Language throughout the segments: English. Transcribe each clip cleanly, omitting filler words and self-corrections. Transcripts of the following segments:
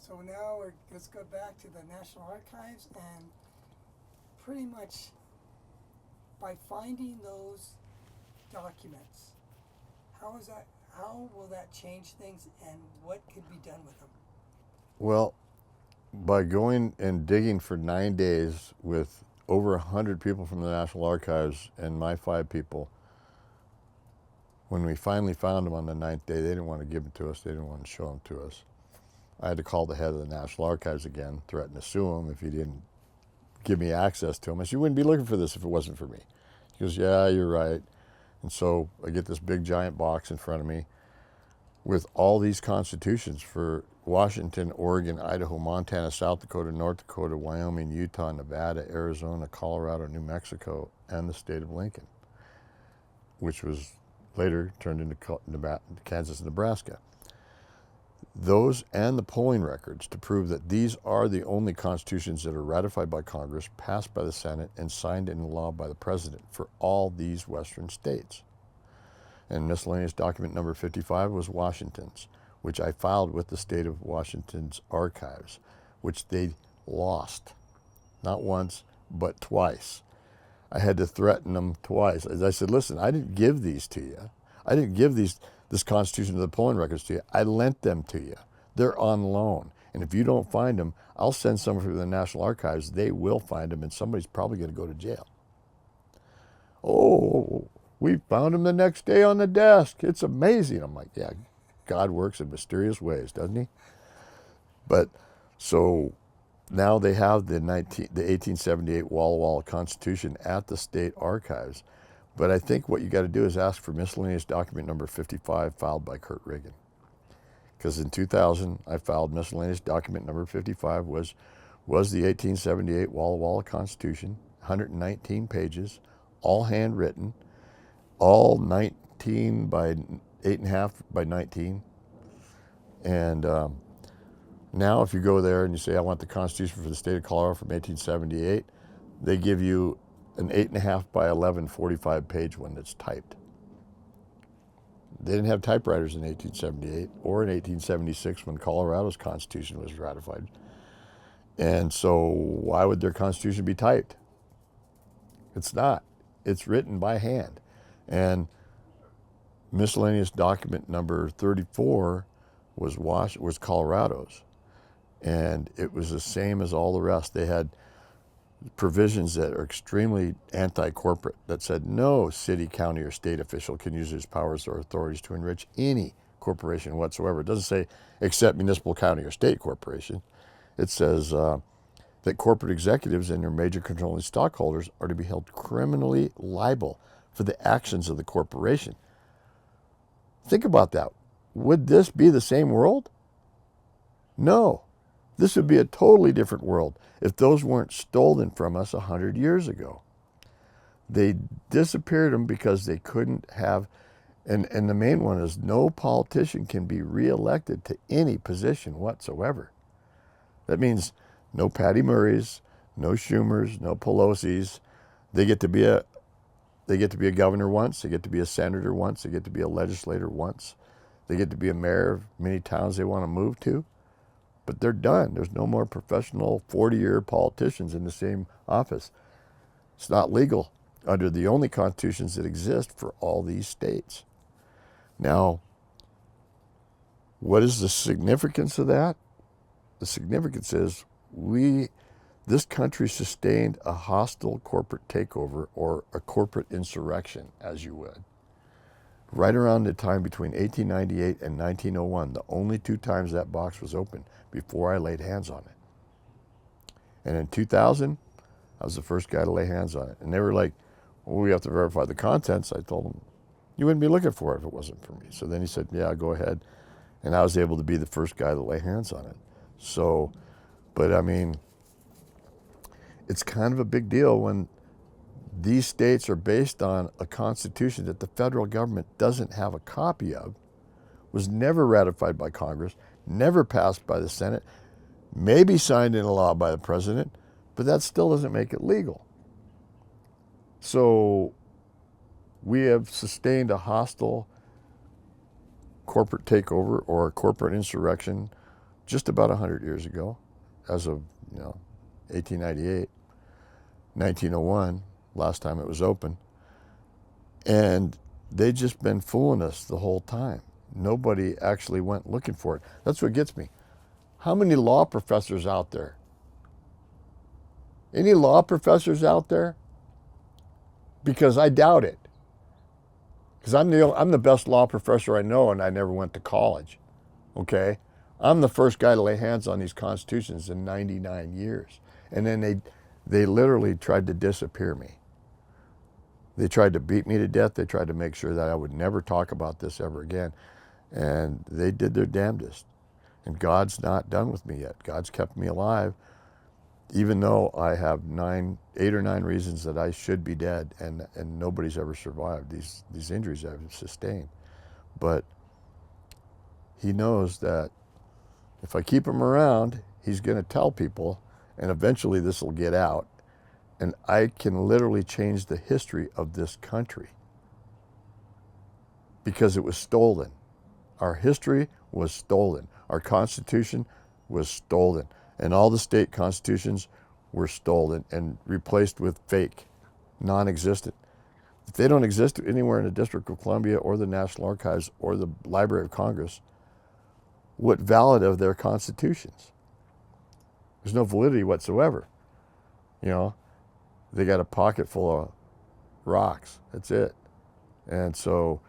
So now let's go back to the National Archives and pretty much by finding those documents, how is that? How will that change things, and what could be done with them? Well, by going and digging for 9 days with over 100 people from the National Archives and my 5 people, when we finally found them on the ninth day, they didn't want to give them to us. They didn't want to show them to us. I had to call the head of the National Archives again, threaten to sue him if he didn't give me access to them. I said, you wouldn't be looking for this if it wasn't for me. He goes, yeah, you're right. And so I get this big giant box in front of me with all these constitutions for Washington, Oregon, Idaho, Montana, South Dakota, North Dakota, Wyoming, Utah, Nevada, Arizona, Colorado, New Mexico, and the state of Lincoln, which was later turned into Kansas and Nebraska. Those and the polling records to prove that these are the only constitutions that are ratified by Congress, passed by the Senate, and signed into law by the President for all these Western states. And miscellaneous document number 55 was Washington's, which I filed with the state of Washington's archives, which they lost, not once, but twice. I had to threaten them twice. As I said, listen, I didn't give these to you. I didn't give this Constitution of the polling records to you. I lent them to you. They're on loan. And if you don't find them, I'll send someone from the National Archives. They will find them, and somebody's probably going to go to jail. Oh, we found them the next day on the desk. It's amazing. I'm like, yeah, God works in mysterious ways, doesn't he? But so now they have the 1878 Walla Walla Constitution at the state archives. But I think what you got to do is ask for miscellaneous document number 55 filed by Kurt Riggin. Because in 2000, I filed miscellaneous document number 55 was the 1878 Walla Walla Constitution, 119 pages, all handwritten, all 19 by 8.5 by 19. And now if you go there and you say, I want the Constitution for the state of Colorado from 1878, they give you an 8.5 by 11 45-page one that's typed. They didn't have typewriters in 1878 or in 1876 when Colorado's Constitution was ratified. And so why would their Constitution be typed? It's not. It's written by hand. And miscellaneous document number 34 was Colorado's. And it was the same as all the rest. They had provisions that are extremely anti-corporate that said no city, county, or state official can use his powers or authorities to enrich any corporation whatsoever. It doesn't say except municipal, county, or state corporation. It says that corporate executives and their major controlling stockholders are to be held criminally liable for the actions of the corporation. Think about that. Would this be the same world? No. This would be a totally different world if those weren't stolen from us 100 years ago. They disappeared them because they couldn't have, and the main one is no politician can be reelected to any position whatsoever. That means no Patty Murrays, no Schumers, no Pelosi's. They get to be a governor once, they get to be a senator once, they get to be a legislator once. They get to be a mayor of many towns they want to move to. But they're done. There's no more professional 40-year politicians in the same office. It's not legal under the only constitutions that exist for all these states. Now, what is the significance of that? The significance is this country sustained a hostile corporate takeover or a corporate insurrection, as you would. Right around the time between 1898 and 1901, the only 2 times that box was opened before I laid hands on it. And in 2000, I was the first guy to lay hands on it. And they were like, well, we have to verify the contents. I told them, you wouldn't be looking for it if it wasn't for me. So then he said, yeah, go ahead. And I was able to be the first guy to lay hands on it. So, but I mean, it's kind of a big deal when these states are based on a constitution that the federal government doesn't have a copy of, was never ratified by Congress, never passed by the Senate, maybe signed into law by the president, but that still doesn't make it legal. So we have sustained a hostile corporate takeover or a corporate insurrection just about 100 years ago, as of 1898, 1901, last time it was open. And they'd just been fooling us the whole time. Nobody actually went looking for it. That's what gets me. How many law professors out there? Any law professors out there? Because I doubt it. Because I'm the best law professor I know, and I never went to college. Okay? I'm the first guy to lay hands on these constitutions in 99 years. And then they literally tried to disappear me. They tried to beat me to death. They tried to make sure that I would never talk about this ever again. And they did their damnedest. And God's not done with me yet. God's kept me alive, even though I have 8 or 9 reasons that I should be dead, and nobody's ever survived these injuries I've sustained. But he knows that if I keep him around, he's going to tell people, and eventually this will get out, and I can literally change the history of this country because it was stolen. Our history was stolen. Our Constitution was stolen. And all the state constitutions were stolen and replaced with fake, non-existent. If they don't exist anywhere in the District of Columbia or the National Archives or the Library of Congress, what valid of their constitutions? There's no validity whatsoever. They got a pocket full of rocks. That's it. And so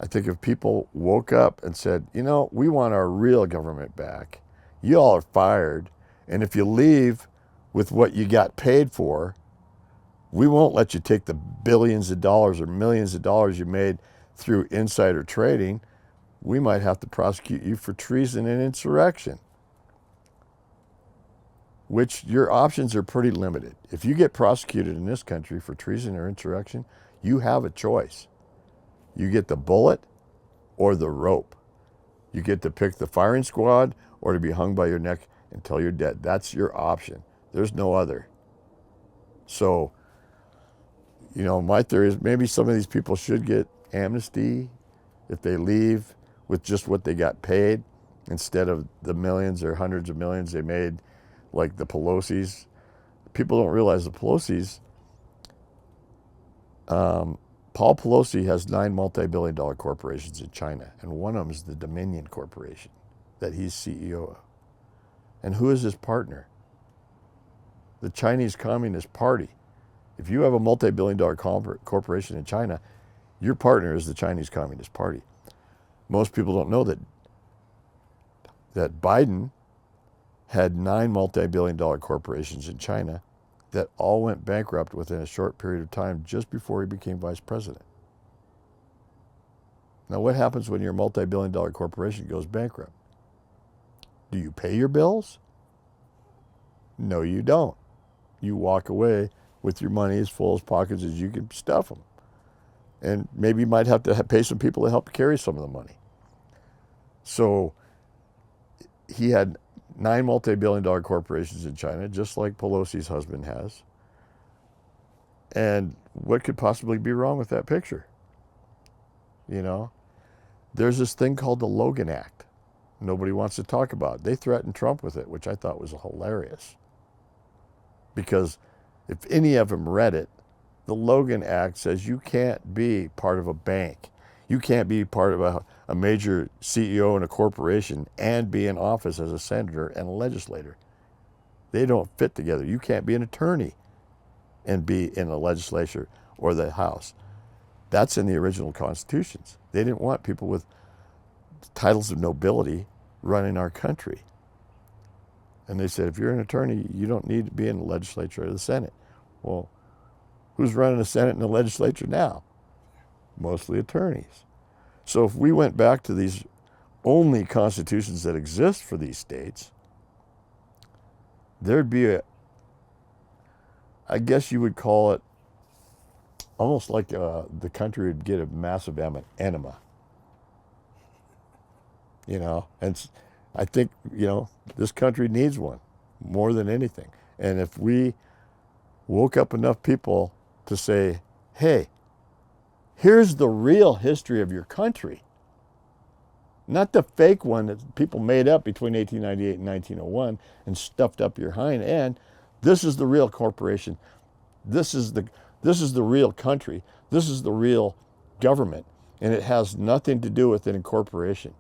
I think if people woke up and said, we want our real government back, you all are fired, and if you leave with what you got paid for, we won't let you take the billions of dollars or millions of dollars you made through insider trading. We might have to prosecute you for treason and insurrection, which your options are pretty limited. If you get prosecuted in this country for treason or insurrection, you have a choice. You get the bullet or the rope. You get to pick the firing squad or to be hung by your neck until you're dead. That's your option. There's no other. So, my theory is maybe some of these people should get amnesty if they leave with just what they got paid instead of the millions or hundreds of millions they made, like the Pelosi's. People don't realize the Pelosi's, Paul Pelosi has 9 multi-billion-dollar corporations in China, and one of them is the Dominion Corporation that he's CEO of. And who is his partner? The Chinese Communist Party. If you have a multi-billion-dollar corporation in China, your partner is the Chinese Communist Party. Most people don't know that Biden had 9 multi-billion-dollar corporations in China that all went bankrupt within a short period of time just before he became vice president. Now, what happens when your multi-billion-dollar corporation goes bankrupt? Do you pay your bills? No, you don't. You walk away with your money as full as pockets as you can stuff them. And maybe you might have to pay some people to help carry some of the money. So he had 9 multi-billion-dollar corporations in China, just like Pelosi's husband has. And what could possibly be wrong with that picture? There's this thing called the Logan Act. Nobody wants to talk about it. They threatened Trump with it, which I thought was hilarious. Because if any of them read it, the Logan Act says you can't be part of a bank. You can't be part of a major CEO in a corporation and be in office as a senator and a legislator. They don't fit together. You can't be an attorney and be in the legislature or the House. That's in the original constitutions. They didn't want people with titles of nobility running our country. And they said, if you're an attorney, you don't need to be in the legislature or the Senate. Well, who's running the Senate and the legislature now? Mostly attorneys. So if we went back to these only constitutions that exist for these states, there'd be I guess you would call it almost like the country would get a massive enema. And I think, this country needs one more than anything. And if we woke up enough people to say, hey, here's the real history of your country. Not the fake one that people made up between 1898 and 1901 and stuffed up your hind end. This is the real corporation. This is the real country. This is the real government. And it has nothing to do with an incorporation.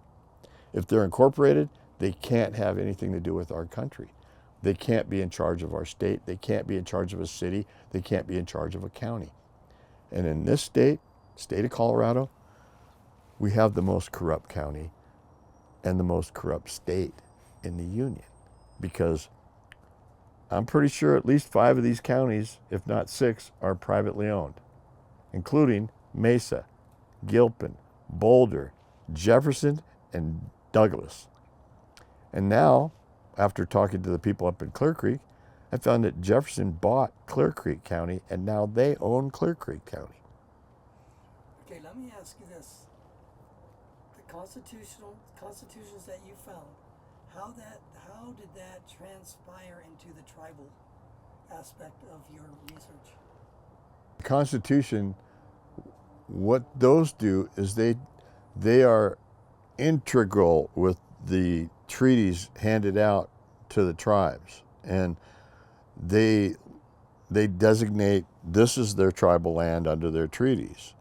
If they're incorporated, they can't have anything to do with our country. They can't be in charge of our state. They can't be in charge of a city. They can't be in charge of a county. And in this state of Colorado, we have the most corrupt county and the most corrupt state in the union, because I'm pretty sure at least 5 of these counties, if not 6, are privately owned, including Mesa, Gilpin, Boulder, Jefferson, and Douglas. And now, after talking to the people up in Clear Creek, I found that Jefferson bought Clear Creek County, and now they own Clear Creek County. Okay, let me ask you this. The constitutions that you found, how did that transpire into the tribal aspect of your research? The Constitution, what those do is they are integral with the treaties handed out to the tribes, and they designate this is their tribal land under their treaties,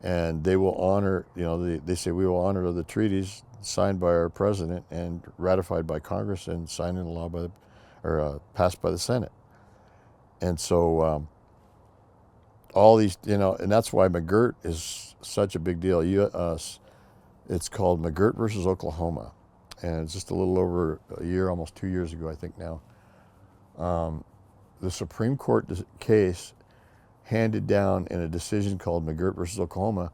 and they will honor, they say we will honor the treaties signed by our president and ratified by Congress and signed into law by passed by the Senate. And so all these, and that's why McGirt is such a big deal. It's called McGirt versus Oklahoma, and it's just a little over a year, almost 2 years ago, I think now. The Supreme Court case handed down in a decision called McGirt versus Oklahoma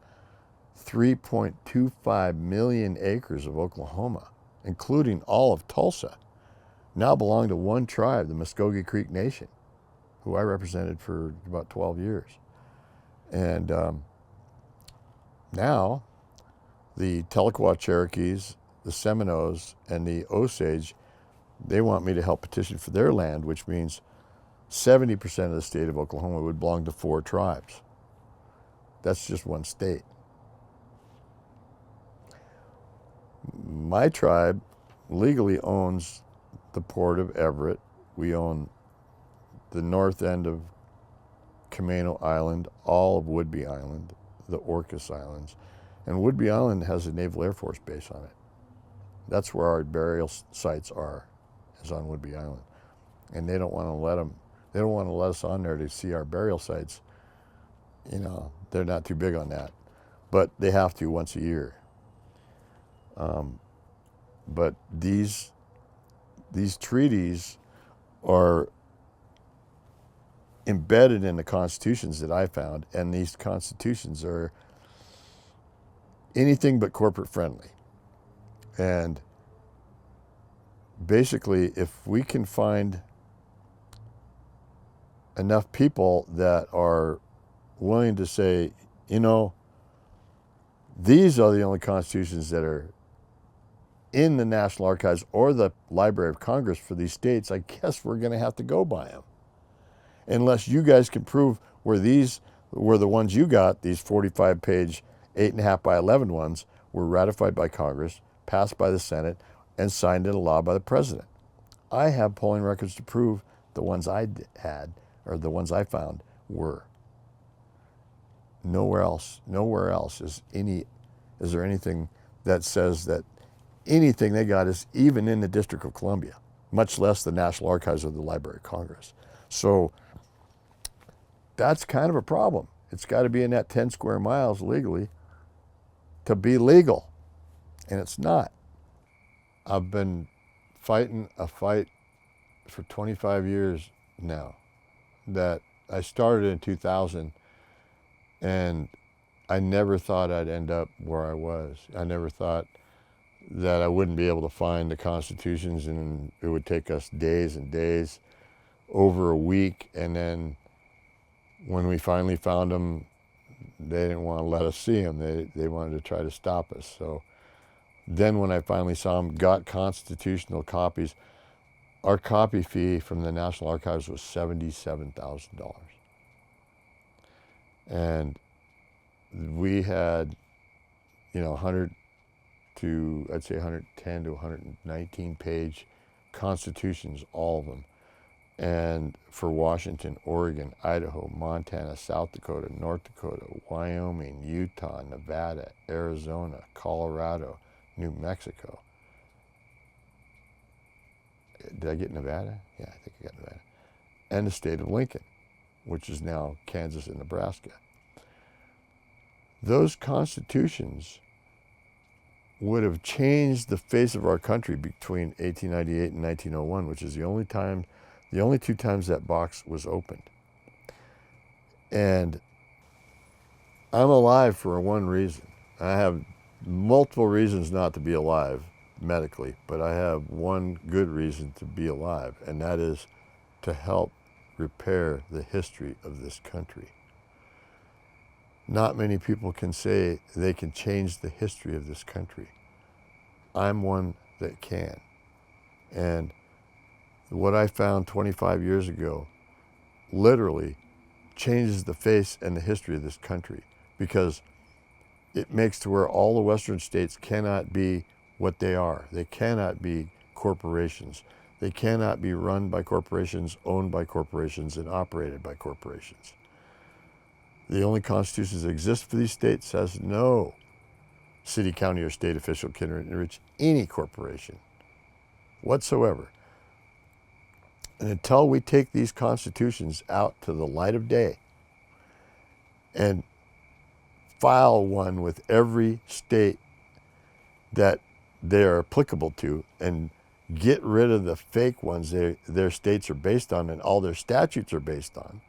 3.25 million acres of Oklahoma, including all of Tulsa, now belong to one tribe, the Muskogee Creek Nation, who I represented for about 12 years. And now the Tahlequah Cherokees, the Seminoles, and the Osage, they want me to help petition for their land, which means 70% of the state of Oklahoma would belong to 4 tribes. That's just one state. My tribe legally owns the port of Everett. We own the north end of Camano Island, all of Whidbey Island, the Orcas Islands. And Whidbey Island has a Naval Air Force base on it. That's where our burial sites are, is on Whidbey Island. And they don't want to let us on there to see our burial sites. They're not too big on that. But they have to once a year. But these treaties are embedded in the constitutions that I found, and these constitutions are anything but corporate friendly. And basically, if we can find enough people that are willing to say, these are the only constitutions that are in the National Archives or the Library of Congress for these states, I guess we're going to have to go by them. Unless you guys can prove where the ones you got, these 45-page, 8.5 by 11 ones, were ratified by Congress, passed by the Senate, and signed into law by the President. I have polling records to prove the ones I had, or the ones I found, were. Nowhere else is there anything that says that anything they got is even in the District of Columbia, much less the National Archives or the Library of Congress. So that's kind of a problem. It's got to be in that 10 square miles legally to be legal, and it's not. I've been fighting a fight for 25 years now that I started in 2000, and I never thought I'd end up where I was. I never thought that I wouldn't be able to find the constitutions, and it would take us days and days, over a week, and then when we finally found them, they didn't want to let us see them. They wanted to try to stop us. So then when I finally saw them, got constitutional copies, our copy fee from the National Archives was $77,000. And we had, 100 to, I'd say 110 to 119 page constitutions, all of them. And for Washington, Oregon, Idaho, Montana, South Dakota, North Dakota, Wyoming, Utah, Nevada, Arizona, Colorado, New Mexico. Did I get Nevada? Yeah, I think I got Nevada. And the state of Lincoln, which is now Kansas and Nebraska. Those constitutions would have changed the face of our country between 1898 and 1901, which is the only two times that box was opened. And I'm alive for one reason. I have multiple reasons not to be alive medically, but I have one good reason to be alive, and that is to help repair the history of this country. Not many people can say they can change the history of this country. I'm one that can. And what I found 25 years ago literally changes the face and the history of this country, because it makes to where all the Western states cannot be what they are. They cannot be corporations. They cannot be run by corporations, owned by corporations, and operated by corporations. The only constitutions that exist for these states says no city, county, or state official can enrich any corporation whatsoever. And until we take these constitutions out to the light of day and file one with every state that they are applicable to, and get rid of the fake ones their states are based on and all their statutes are based on.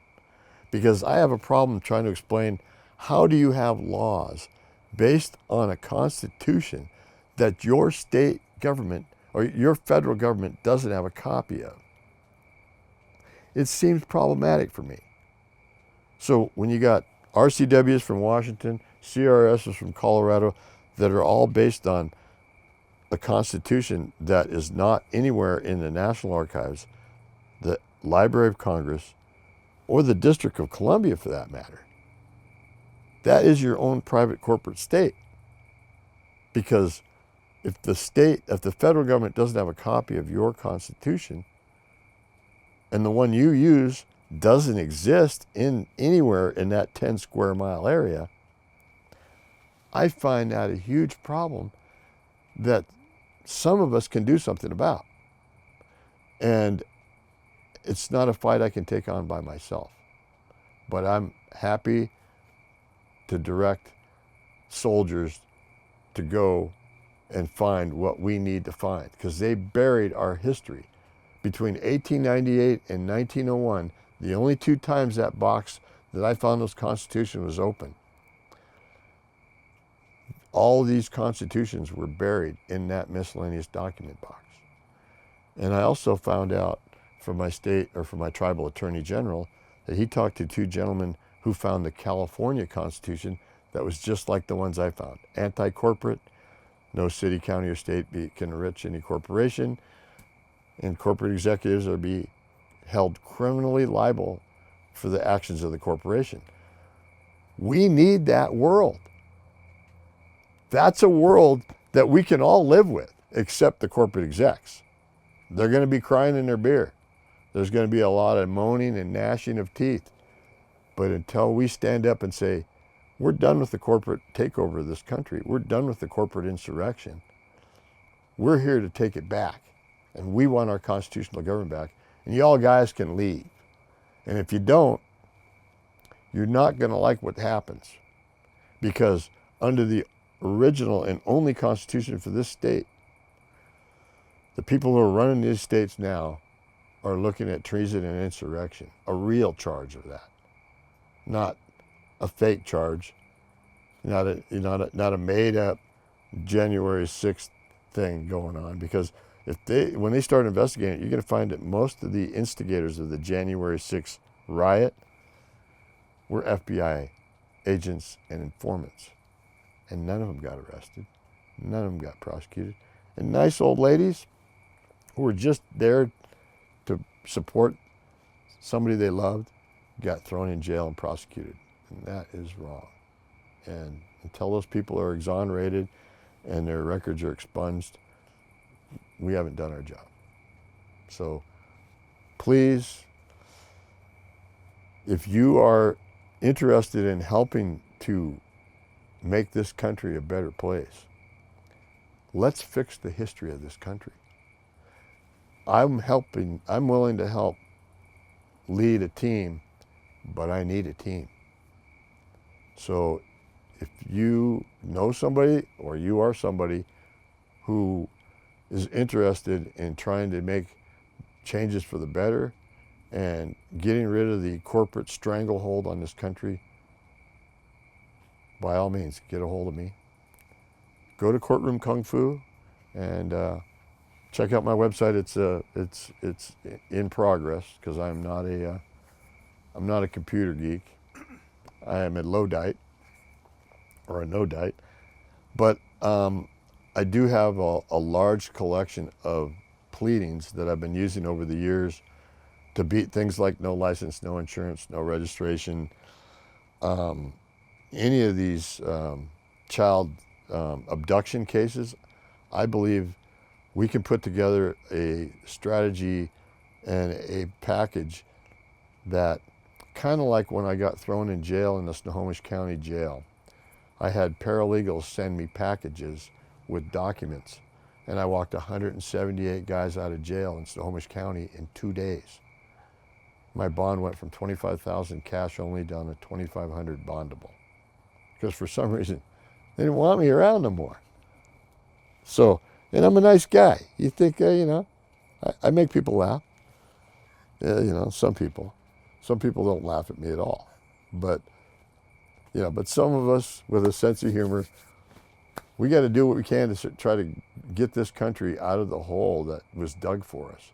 Because I have a problem trying to explain, how do you have laws based on a constitution that your state government or your federal government doesn't have a copy of? It seems problematic for me. So when you got RCWs from Washington, CRSs from Colorado, that are all based on a constitution that is not anywhere in the National Archives, the Library of Congress, or the District of Columbia for that matter, that is your own private corporate state. Because if the federal government doesn't have a copy of your constitution, and the one you use doesn't exist in anywhere in that 10 square mile area, I find that a huge problem that some of us can do something about. And it's not a fight I can take on by myself. But I'm happy to direct soldiers to go and find what we need to find, because they buried our history. Between 1898 and 1901, the only two times that box that I found this Constitution was open, all of these constitutions were buried in that miscellaneous document box. And I also found out from my state, or from my tribal attorney general, that he talked to two gentlemen who found the California Constitution that was just like the ones I found. Anti-corporate, no city, county, or state can enrich any corporation, and corporate executives are be held criminally liable for the actions of the corporation. We need that world. That's a world that we can all live with, except the corporate execs. They're going to be crying in their beer. There's going to be a lot of moaning and gnashing of teeth. But until we stand up and say, we're done with the corporate takeover of this country, we're done with the corporate insurrection, we're here to take it back. And we want our constitutional government back. And y'all guys can leave. And if you don't, you're not going to like what happens. Because under the original and only constitution for this state, the people who are running these states now are looking at treason and insurrection, a real charge of that, not a fake charge, not a made-up January 6th thing going on. Because when they start investigating it, you're going to find that most of the instigators of the January 6th riot were FBI agents and informants. And none of them got arrested. None of them got prosecuted. And nice old ladies who were just there to support somebody they loved got thrown in jail and prosecuted. And that is wrong. And until those people are exonerated and their records are expunged, we haven't done our job. So please, if you are interested in helping to make this country a better place, let's fix the history of this country. I'm willing to help lead a team, but I need a team. So if you know somebody or you are somebody who is interested in trying to make changes for the better and getting rid of the corporate stranglehold on this country, by all means, get a hold of me. Go to Courtroom Kung Fu and check out my website. It's in progress because I'm not a computer geek. I am a Luddite or a no-dite, but I do have a large collection of pleadings that I've been using over the years to beat things like no license, no insurance, no registration, any of these child abduction cases. I believe we can put together a strategy and a package that, kind of like when I got thrown in jail in the Snohomish County Jail, I had paralegals send me packages with documents, and I walked 178 guys out of jail in Snohomish County in 2 days. My bond went from $25,000 cash only down to $2,500 bondable, because for some reason they didn't want me around no more. So, and I'm a nice guy. You think, I make people laugh. Some people don't laugh at me at all. But some of us with a sense of humor, we got to do what we can to try to get this country out of the hole that was dug for us.